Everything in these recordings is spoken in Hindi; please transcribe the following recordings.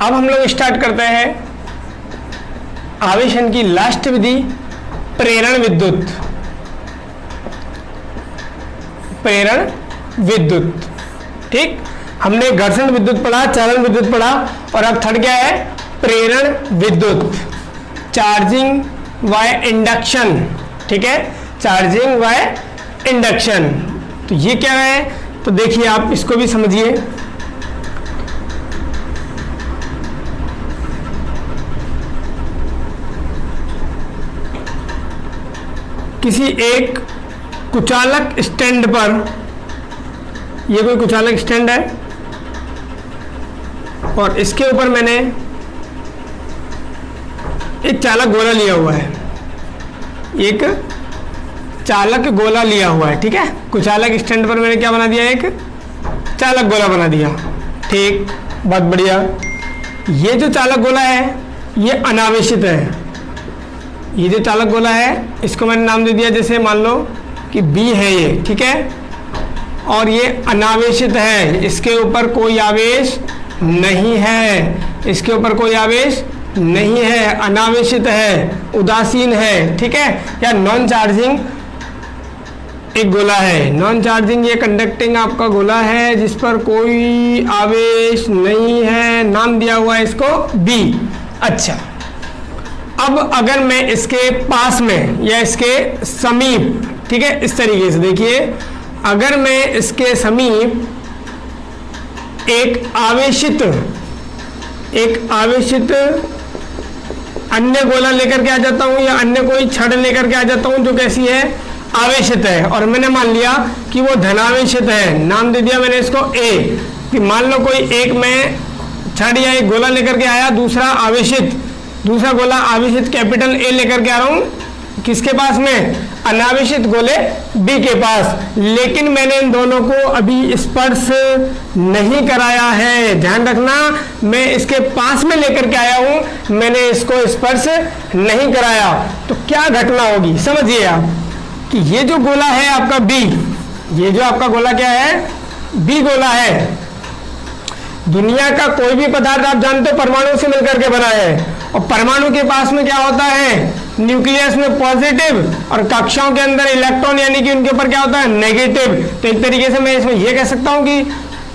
अब हम लोग स्टार्ट करते हैं आवेशन की लास्ट विधि, प्रेरण विद्युत। प्रेरण विद्युत, ठीक। हमने घर्षण विद्युत पढ़ा, चालन विद्युत पढ़ा, और अब थर्ड क्या है? प्रेरण विद्युत, चार्जिंग बाय इंडक्शन, ठीक है, चार्जिंग बाय इंडक्शन। तो ये क्या है? तो देखिए आप इसको भी समझिए। किसी एक कुचालक स्टैंड पर, ये कोई कुचालक स्टैंड है और इसके ऊपर मैंने एक चालक गोला लिया हुआ है, एक चालक गोला लिया हुआ है, ठीक है। कुचालक स्टैंड पर मैंने क्या बना दिया? एक चालक गोला बना दिया, ठीक, बहुत बढ़िया। ये जो चालक गोला है ये अनावेशित है। ये जो चालक गोला है इसको मैंने नाम दे दिया, जैसे मान लो कि B है ये, ठीक है, और ये अनावेशित है, इसके ऊपर कोई आवेश नहीं है, इसके ऊपर कोई आवेश नहीं है, अनावेशित है, उदासीन है, ठीक है, या नॉन चार्जिंग एक गोला है। नॉन चार्जिंग ये कंडक्टिंग आपका गोला है जिस पर कोई आवेश नहीं है, नाम दिया हुआ है इसको B। अच्छा, अब अगर मैं इसके पास में या इसके समीप, ठीक है, इस तरीके से देखिए, अगर मैं इसके समीप एक आवेशित अन्य गोला लेकर के आ जाता हूं या अन्य कोई छड़ लेकर के आ जाता हूं जो कैसी है? आवेशित है, और मैंने मान लिया कि वो धनावेशित है, नाम दे दिया मैंने इसको A। कि मान लो कोई एक मैं छड़ या एक गोला लेकर के आया, दूसरा गोला आवेशित कैपिटल A लेकर के आ रहा हूं, किसके पास में? अनावेशित गोले B के पास, लेकिन मैंने इन दोनों को अभी स्पर्श नहीं कराया है। ध्यान रखना, मैं इसके पास में लेकर के आया हूं, मैंने इसको स्पर्श नहीं कराया। तो क्या घटना होगी समझिए आप, कि ये जो गोला है आपका B, ये जो आपका गोला क्या है? B गोला है। दुनिया का कोई भी पदार्थ आप जानते हो परमाणु से मिलकर के बना है, और परमाणु के पास में क्या होता है? न्यूक्लियस में पॉजिटिव, और कक्षाओं के अंदर इलेक्ट्रॉन, यानी कि उनके ऊपर क्या होता है? नेगेटिव। तो एक तरीके से मैं इसमें यह कह सकता हूं कि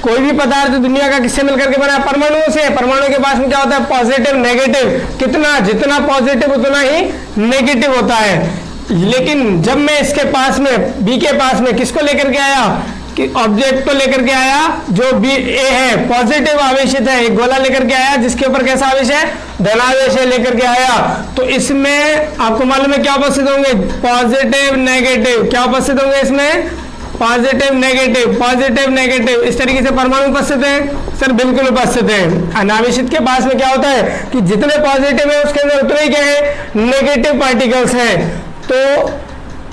कोई भी पदार्थ दुनिया का किससे मिलकर के बना है? परमाणुओं से। परमाणु के पास में क्या होता है? Positive negative. कितना? जितना पॉजिटिव उतना ही नेगेटिव होता है। लेकिन जब मैं इसके पास में B के पास में किसको लेकर के आया? कि ऑब्जेक्ट को लेकर के आया जो A है, पॉजिटिव आवेशित है, एक गोला लेकर के आया जिसके ऊपर कैसा आवेश है? धनावेश है, लेकर के आया। तो इसमें आपको मालूम है क्या उपस्थित होंगे? Positive negative. क्या उपस्थित होंगे इसमें? Positive negative. इस तरीके से परमाणु उपस्थित है सर? बिल्कुल उपस्थित है। अनावेशित के पास में क्या होता है कि जितने पॉजिटिव है उसके अंदर उतने ही क्या है? नेगेटिव पार्टिकल्स हैं। तो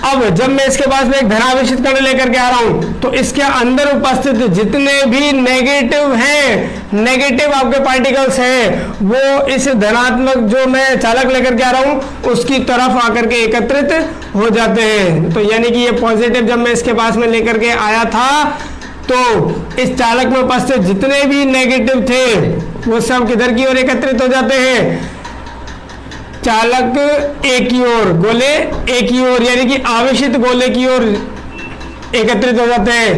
अब जब मैं इसके पास में एक धनावेशित कण लेकर के आ रहा हूं, तो इसके अंदर उपस्थित जितने भी नेगेटिव हैं, नेगेटिव आपके पार्टिकल्स हैं, वो इस धनात्मक जो मैं चालक लेकर के आ रहा हूं उसकी तरफ आकर के एकत्रित हो जाते हैं। तो यानी कि ये पॉजिटिव जब मैं इसके पास में लेकर के आया था, तो इस चालक में उपस्थित जितने भी नेगेटिव थे वो सब किधर की ओर एकत्रित हो जाते हैं? चालक A की ओर, गोले A की ओर, यानी कि आवेशित गोले की ओर एकत्रित हो जाते हैं।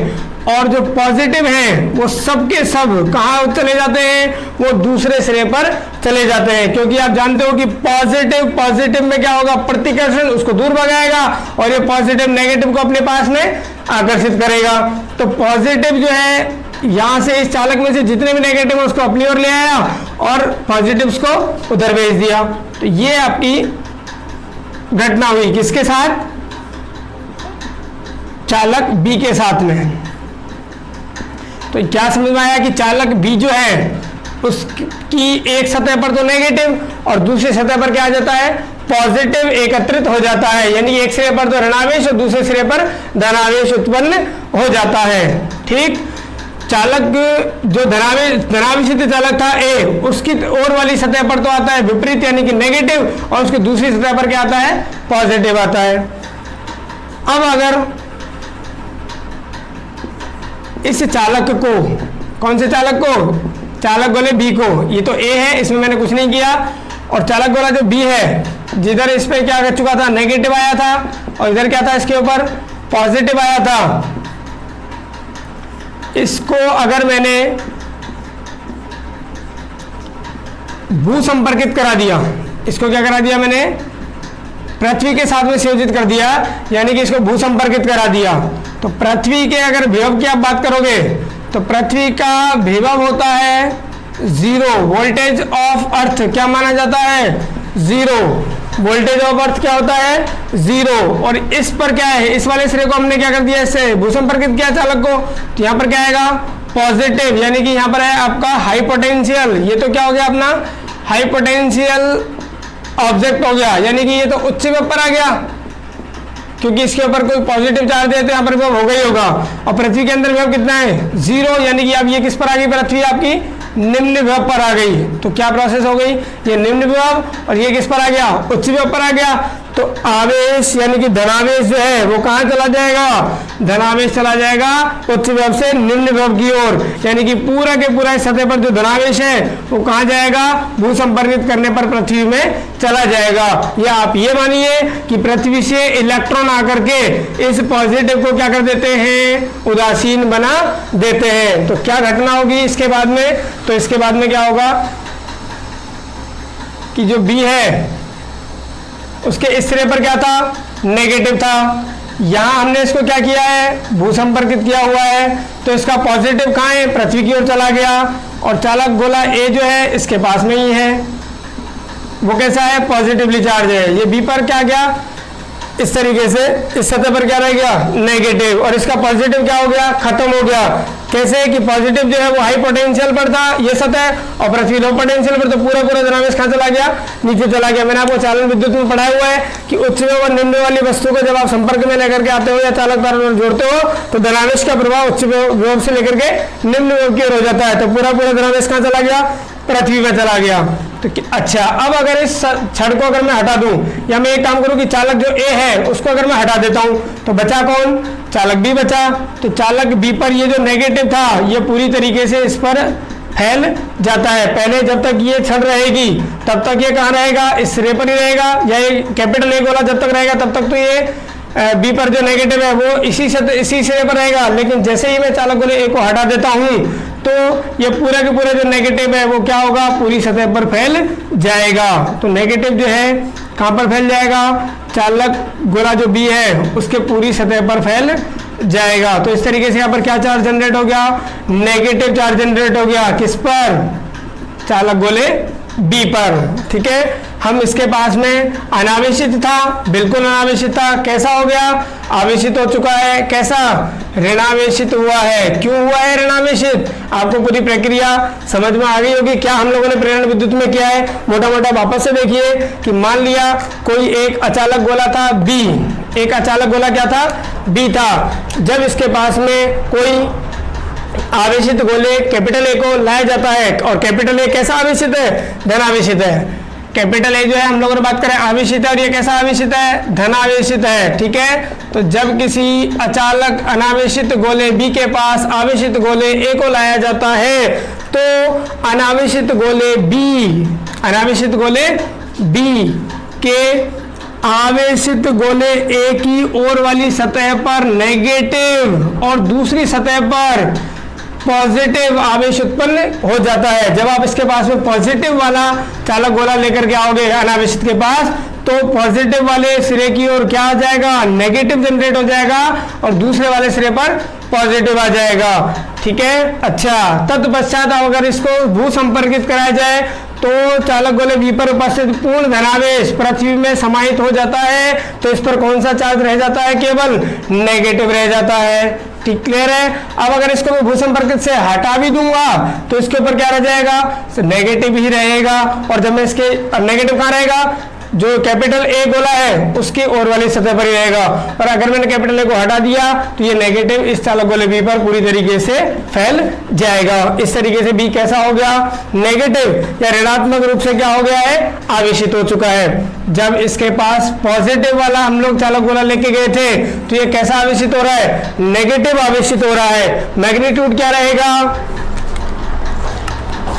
और जो पॉजिटिव हैं वो सब के सब कहाँ चले जाते हैं? वो दूसरे सिरे पर चले जाते हैं, क्योंकि आप जानते हो कि पॉजिटिव में क्या होगा? प्रतिकर्षण, उसको दूर भगाएगा, और ये पॉजिटिव नेगेटिव को अपने पास में आकर्षित करेगा। तो पॉजिटिव जो है यहां से इस चालक में से जितने भी नेगेटिव है उसको अपनी ओर ले आया और पॉजिटिव्स को उधर भेज दिया। तो ये आपकी घटना हुई किसके साथ? चालक B के साथ में। तो क्या समझ में आया कि चालक B जो है उसकी एक सतह पर तो नेगेटिव और दूसरी सतह पर क्या आ जाता है? पॉजिटिव एकत्रित हो जाता है, यानी एक सिरे पर तो ऋणावेश और दूसरे सिरे पर धनावेश उत्पन्न हो जाता है। ठीक, चालक जो धनावेशित चालक था A, उसकी और वाली सतह पर तो आता है विपरीत यानी कि नेगेटिव, और उसकी दूसरी सतह पर क्या आता है? पॉजिटिव आता है। अब अगर इस चालक को, कौन से चालक को, चालक गोले बी को, ये तो ए है, इसमें मैंने कुछ नहीं किया, और चालक गोला जो बी है जिधर इस पे क्या कर चुका था, नेगेटिव आया था, और इधर क्या था इसके ऊपर पॉजिटिव आया था। इसको अगर मैंने भू संपर्कित करा दिया, इसको क्या करा दिया मैंने, पृथ्वी के साथ में संयोजित कर दिया, यानी कि इसको भू संपर्कित करा दिया, तो पृथ्वी के अगर विभव की आप बात करोगे तो पृथ्वी का विभव होता है 0, वोल्टेज ऑफ अर्थ क्या माना जाता है, 0, वोल्टेज ऑफ अर्थ क्या होता है, 0, और इस पर क्या है, इस वाले सिरे को हमने क्या कर दिया, इससे भू संपर्कित किया चालक को, तो यहाँ पर क्या आएगा पॉजिटिव, यानी कि यहाँ पर है आपका हाई पोटेंशियल, ये तो क्या हो गया अपना हाई पोटेंशियल ऑब्जेक्ट हो गया, यानी कि ये तो उच्च विभव पर आ गया, क्योंकि इसके ऊपर कोई पॉजिटिव चार्ज है तो यहाँ पर विभव होगा ही होगा, और पृथ्वी के अंदर विभव कितना है 0, यानी कि अब ये किस पर आ गई, पृथ्वी आपकी निम्न विभव पर आ गई, तो क्या प्रोसेस हो गई, ये निम्न विभव और ये किस पर आ गया, उच्च विभव पर आ गया, तो आवेश यानी कि धनावेश जो है वो कहाँ चला जाएगा, धनावेश चला जाएगा उच्च विभव से निम्न विभव की ओर, यानी कि पूरा के पूरा इस सतह पर जो धनावेश है वो कहाँ जाएगा, भू संपर्कित करने पर पृथ्वी में चला जाएगा। या आप ये मानिए कि पृथ्वी से इलेक्ट्रॉन आकर के इस पॉजिटिव को क्या कर देते हैं, उदासीन बना देते हैं। तो क्या घटना होगी इसके बाद में, तो इसके बाद में क्या होगा कि जो बी है उसके इस सिरे पर क्या था, नेगेटिव था, यहां हमने इसको क्या किया है, भू संपर्कित किया हुआ है, तो इसका पॉजिटिव कहाँ है, पृथ्वी की ओर चला गया, और चालक गोला ए जो है इसके पास में ही है, वो कैसा है, पॉजिटिवली चार्ज है, ये बी पर क्या गया, इस तरीके से इस सतह पर क्या रह गया, नेगेटिव, और इसका पॉजिटिव क्या हो गया, खत्म हो गया। कैसे कि पॉजिटिव जो है वो हाई पोटेंशियल पर था ये सतह, और पृथ्वी लो पोटेंशियल पर, तो पूरा पूरा धनावेश कहाँ चला गया, नीचे चला गया। मैंने आपको चालन विद्युत में पढ़ाया हुआ है कि उच्च विभव और निम्न वाली वस्तु को जब आप संपर्क में लेकर के आते हो या चालक तार जोड़ते हो तो धनावेश का प्रभाव उच्च विभव से लेकर के निम्न विभव की ओर हो जाता है, तो पूरा पूरा धनावेश कहाँ चला गया, पृथ्वी में चला गया। तो अच्छा, अब अगर इस छड़ को अगर मैं हटा दूं, या मैं एक काम करूं कि चालक जो ए है उसको अगर मैं हटा देता हूं, तो बचा कौन, चालक बी बचा। तो चालक बी पर ये जो नेगेटिव था ये पूरी तरीके से इस पर फैल जाता है। पहले जब तक ये छड़ रहेगी तब तक ये कहाँ रहेगा, इस सिरे पर ही रहेगा, या ये कैपिटल ए गोला जब तक रहेगा तब तक तो ये बी पर जो नेगेटिव है वो इसी सिरे पर रहेगा। लेकिन जैसे ही मैं चालक गोले ए को हटा देता हूं तो ये पूरा के पूरा जो नेगेटिव है वो क्या होगा, पूरी सतह पर फैल जाएगा। तो नेगेटिव जो है कहाँ पर फैल जाएगा, चालक गोला जो बी है उसके पूरी सतह पर फैल जाएगा। तो इस तरीके से यहाँ पर क्या चार्ज जनरेट हो गया, नेगेटिव चार्ज जनरेट हो गया, किस पर, चालक गोले बी पर। ठीक है, हम इसके पास में अनावेशित था, बिल्कुल अनावेशित था, कैसा हो गया, आवेशित हो चुका है, कैसा, ऋणावेशित हुआ है। क्यों हुआ है ऋणावेशित, आपको पूरी प्रक्रिया समझ में आ गई होगी। क्या हम लोगों ने प्रेरण विद्युत में किया है, मोटा मोटा वापस से देखिए कि मान लिया कोई एक अचालक गोला था बी, एक अचालक गोला क्या था, बी था। जब इसके पास में कोई आवेशित गोले कैपिटल ए को लाया जाता है, और कैपिटल ए कैसा आवेशित है, धनावेशित है। कैपिटल ए जो है हम लोगों ने बात करें आवेशित है, और ये कैसा आवेशित है, धनावेशित है। ठीक है, तो जब किसी अचालक अनावेशित गोले बी के पास आवेशित गोले ए को लाया जाता है तो अनावेशित गोले बी के आवेशित गोले ए की ओर वाली सतह पर नेगेटिव और दूसरी सतह पर पॉजिटिव आवेश उत्पन्न हो जाता है। जब आप इसके पास में पॉजिटिव वाला चालक गोला लेकर के आओगे अनावेशित के पास, तो पॉजिटिव वाले सिरे की ओर क्या आ जाएगा, नेगेटिव जनरेट हो जाएगा, और दूसरे वाले सिरे पर पॉजिटिव आ जाएगा। ठीक है, अच्छा, तत्पश्चात अगर इसको भू संपर्कित कराया जाए तो चालक गोले बी पर उपस्थित पूर्ण धनावेश पृथ्वी में समाहित हो जाता है, तो इस पर कौन सा चार्ज रह जाता है, केवल नेगेटिव रह जाता है। ठीक, क्लियर है। अब अगर इसको मैं भू संपर्कित से हटा भी दूंगा तो इसके ऊपर क्या रह जाएगा, नेगेटिव ही रहेगा। और जब मैं इसके नेगेटिव कहाँ रहेगा, जो कैपिटल ए गोला है उसकी ओर वाली सतह पर ही रहेगा, और अगर मैंने कैपिटल ए को हटा दिया तो ये नेगेटिव इस चालक गोले बी पर पूरी तरीके से फैल जाएगा। इस तरीके से बी कैसा हो गया, नेगेटिव या ऋणात्मक रूप से क्या हो गया है, आवेशित हो चुका है। जब इसके पास पॉजिटिव वाला हम लोग चालक गोला लेके गए थे तो ये कैसा आवेशित हो रहा है, नेगेटिव आवेशित हो रहा है। मैग्नीट्यूड क्या रहेगा,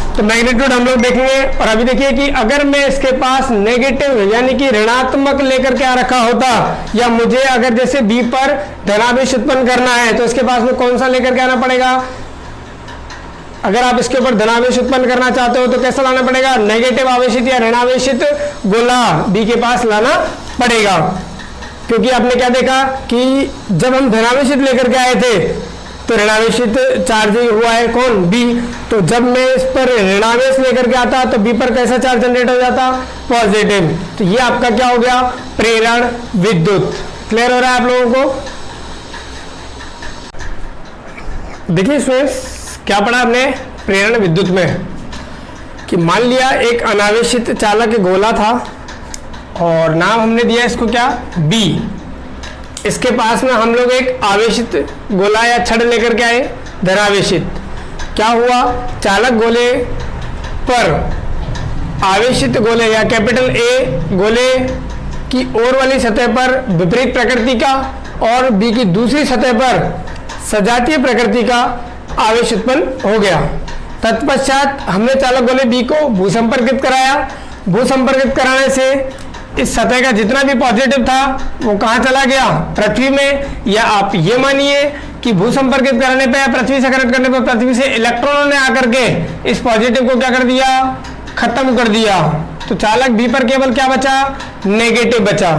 तो मैग्नीट्यूड हम लोग देखेंगे। और अभी देखिए कि अगर मैं इसके पास नेगेटिव यानी कि ऋणात्मक लेकर के आ रखा होता, या मुझे अगर जैसे बी पर धनावेश उत्पन्न करना है तो इसके पास में कौन सा लेकर के आना पड़ेगा, अगर आप इसके ऊपर धनावेश उत्पन्न करना चाहते हो तो कैसा लाना पड़ेगा, नेगेटिव आवेशित या ऋणावेशित गोला बी के पास लाना पड़ेगा। क्योंकि आपने क्या देखा कि जब हम धनावेशित लेकर के आए थे तो ऋणावेशित चार्ज हुआ है कौन, बी। तो जब मैं इस पर ऋणावेश लेकर के आता तो बी पर कैसा चार्ज जनरेट हो जाता, पॉजिटिव। तो ये आपका क्या हो गया, प्रेरण विद्युत। क्लियर हो रहा है आप लोगों को। देखिए स्टूडेंट्स क्या पढ़ा हमने प्रेरण विद्युत में, कि मान लिया एक अनावेशित चालक गोला था और नाम हमने दिया इसको क्या, बी। इसके पास में हम लोग एक आवेशित गोला या छड़ लेकर के आए, धनावेशित। क्या हुआ, चालक गोले पर आवेशित गोले या कैपिटल ए गोले की ओर वाली सतह पर विपरीत प्रकृति का और बी की दूसरी सतह पर सजातीय प्रकृति का आवेश उत्पन्न हो गया। तत्पश्चात हमने चालक गोले बी को भूसंपर्कित कराया। भूसंपर्कित कराने से इस सतह का जितना भी पॉजिटिव था वो कहाँ चला गया, पृथ्वी में। या आप ये मानिए कि भूसंपर्कित करने पे या पृथ्वी से कनेक्ट करने पे पृथ्वी से इलेक्ट्रॉनों ने आकर के इस पॉजिटिव को क्या कर दिया, खत्म कर दिया। तो चालक बी पर केवल क्या बचा, नेगेटिव बचा।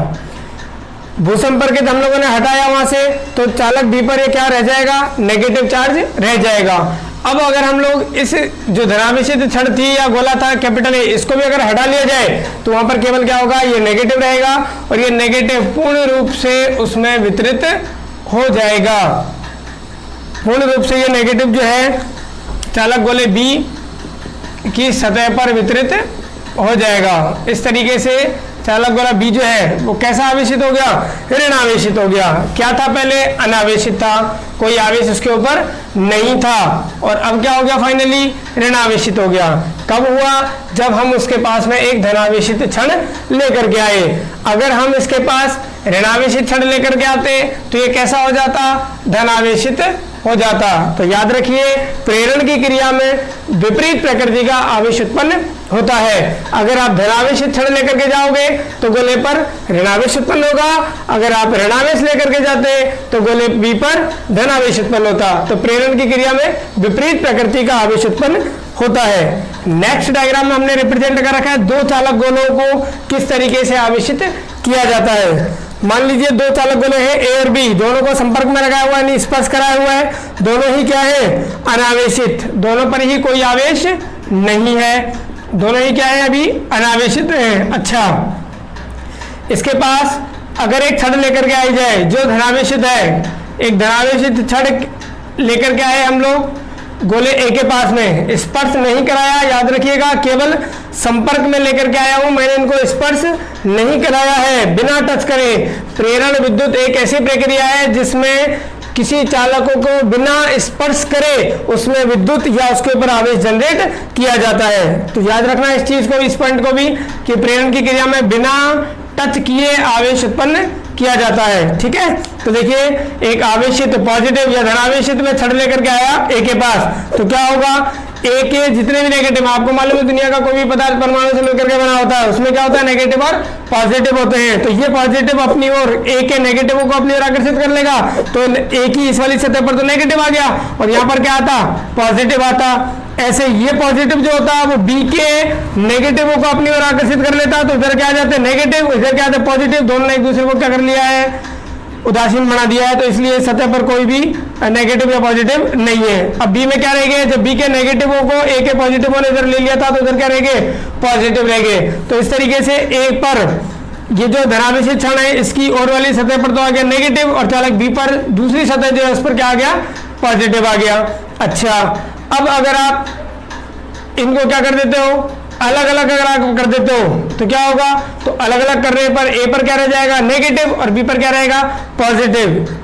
भूसंपर्कित हम लोगों ने हटाया वहां से, तो चालक बी पर ये क्या रह जाएगा, नेगेटिव चार्ज रह जाएगा। अब अगर हम लोग इस जो धनावेशित छड़ थी या गोला था कैपिटल ए, इसको भी अगर हटा लिया जाए तो वहां पर केवल क्या होगा, ये नेगेटिव रहेगा और ये नेगेटिव पूर्ण रूप से उसमें वितरित हो जाएगा। पूर्ण रूप से ये नेगेटिव जो है चालक गोले बी की सतह पर वितरित हो जाएगा। इस तरीके से चालक गोला बी जो है वो कैसा आवेशित हो गया, ऋणावेशित हो गया। क्या था पहले, अनावेशित था, कोई आवेश उसके ऊपर नहीं था, और अब क्या हो गया, फाइनली ऋणावेशित हो गया। कब हुआ, जब हम उसके पास में एक धनावेशित क्षण लेकर के आए। अगर हम इसके पास ऋणावेशित क्षण लेकर के आते तो ये कैसा हो जाता, धनावेशित हो जाता। तो याद रखिए प्रेरण की क्रिया में विपरीत प्रकृति का आवेश उत्पन्न होता है। अगर आप धनावेशित क्षण लेकर के जाओगे तो गोले पर ऋणावेश उत्पन्न होगा, अगर आप ऋणावेश लेकर के जाते तो गोले बी पर धनावेश उत्पन्न होता। तो प्रेरण की क्रिया में विपरीत प्रकृति का आवेश उत्पन्न होता है। नेक्स्ट डायग्राम में हमने रिप्रेजेंट कर रखा है दो चालक गोलों को किस तरीके से आवेशित किया जाता है। मान लीजिए दो चालक गोले हैं ए और बी, दोनों को संपर्क में लगाया हुआ है, स्पर्श कराया हुआ है, दोनों ही क्या है, अनावेशित, दोनों पर ही कोई आवेश नहीं है, दोनों ही क्या है, अभी अनावेशित है। अच्छा, इसके पास अगर एक छड़ लेकर के आई जाए जो धनावेशित है, एक धनावेशित छड़ लेकर के आए हम लोग गोले ए के पास में, स्पर्श नहीं कराया, याद रखिएगा, केवल संपर्क में लेकर के आया हूं, मैंने इनको स्पर्श नहीं कराया है, बिना टच करे। प्रेरण विद्युत एक ऐसी प्रक्रिया है जिसमें किसी चालकों को बिना स्पर्श करे उसमें विद्युत या उसके ऊपर आवेश जनरेट किया जाता है। तो याद रखना इस चीज को, इस पॉइंट को भी, कि प्रेरण की क्रिया में बिना टच किए आवेश उत्पन्न किया जाता है। ठीक है, तो देखिए एक आवेशित पॉजिटिव या धनावेशित में छड़ लेकर के आया ए के पास, तो क्या होगा, ए के जितने भी नेगेटिव, आपको मालूम है दुनिया का कोई भी पदार्थ परमाणु से मिलकर के बना होता है, उसमें क्या होता है, नेगेटिव और पॉजिटिव होते हैं। तो ये पॉजिटिव अपनी ओर ए के नेगेटिव को अपनी ओर आकर्षित कर लेगा, तो ए की इस वाली सतह पर तो नेगेटिव आ गया और यहाँ पर क्या आता, पॉजिटिव आता। ऐसे ये पॉजिटिव जो होता है वो बी के नेगेटिव को अपनी ओर आकर्षित कर लेता, तो इधर क्या आ जाते नेगेटिव, इधर क्या आते पॉजिटिव, दोनों ने एक दूसरे को क्या कर लिया है, उदासीन बना दिया है। तो इसलिए सतह पर कोई भी नेगेटिव या पॉजिटिव नहीं है। अब बी में क्या रह गए, जब बी के नेगेटिव को ए के पॉजिटिव ने इधर ले लिया था तो इधर क्या रह गए, पॉजिटिव रह गए। तो इस तरीके से ए पर ये जो धनावेशित क्षण है इसकी ओर वाली सतह पर तो आ गया नेगेटिव, और चालक बी पर दूसरी सतह जो है उस पर क्या आ गया, पॉजिटिव आ गया। अच्छा, अब अगर आप इनको क्या कर देते हो, अलग अलग अगर आप कर देते हो तो क्या होगा, तो अलग अलग करने पर ए पर क्या रह जाएगा नेगेटिव और बी पर क्या रहेगा पॉजिटिव।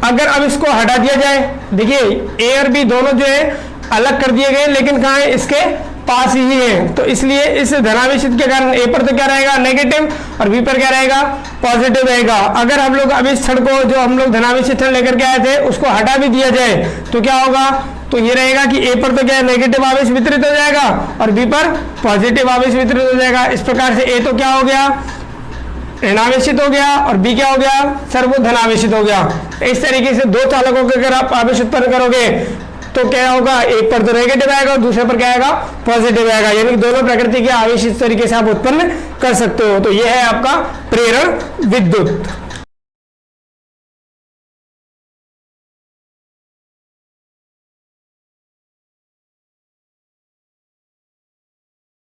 अगर अब इसको हटा दिया जाए, देखिए ए और बी दोनों जो है अलग कर दिए गए, लेकिन कहाँ है इसके पास ही है, तो इसलिए इस धनावेशित के कारण ए पर तो क्या रहेगा नेगेटिव और बी पर क्या रहेगा पॉजिटिव रहेगा। अगर हम लोग अब इस छड़ को जो हम लोग धनावेशित छड़ लेकर के आए थे उसको हटा भी दिया जाए तो क्या होगा, तो ये रहेगा कि ए पर तो क्या नेगेटिव आवेश वितरित हो जाएगा और बी पर पॉजिटिव आवेश वितरित हो जाएगा। इस प्रकार से ए तो क्या हो गया ऋणावेशित हो गया और बी क्या हो गया सर वो धनावेशित हो गया। इस तरीके से दो चालकों के अगर आप आवेश उत्पन्न करोगे तो क्या होगा, एक पर तो नेगेटिव आएगा और दूसरे पर क्या आएगा पॉजिटिव आएगा, यानी कि दोनों प्रकृति के आवेश इस तरीके से आप उत्पन्न कर सकते हो। तो यह है आपका प्रेरण विद्युत।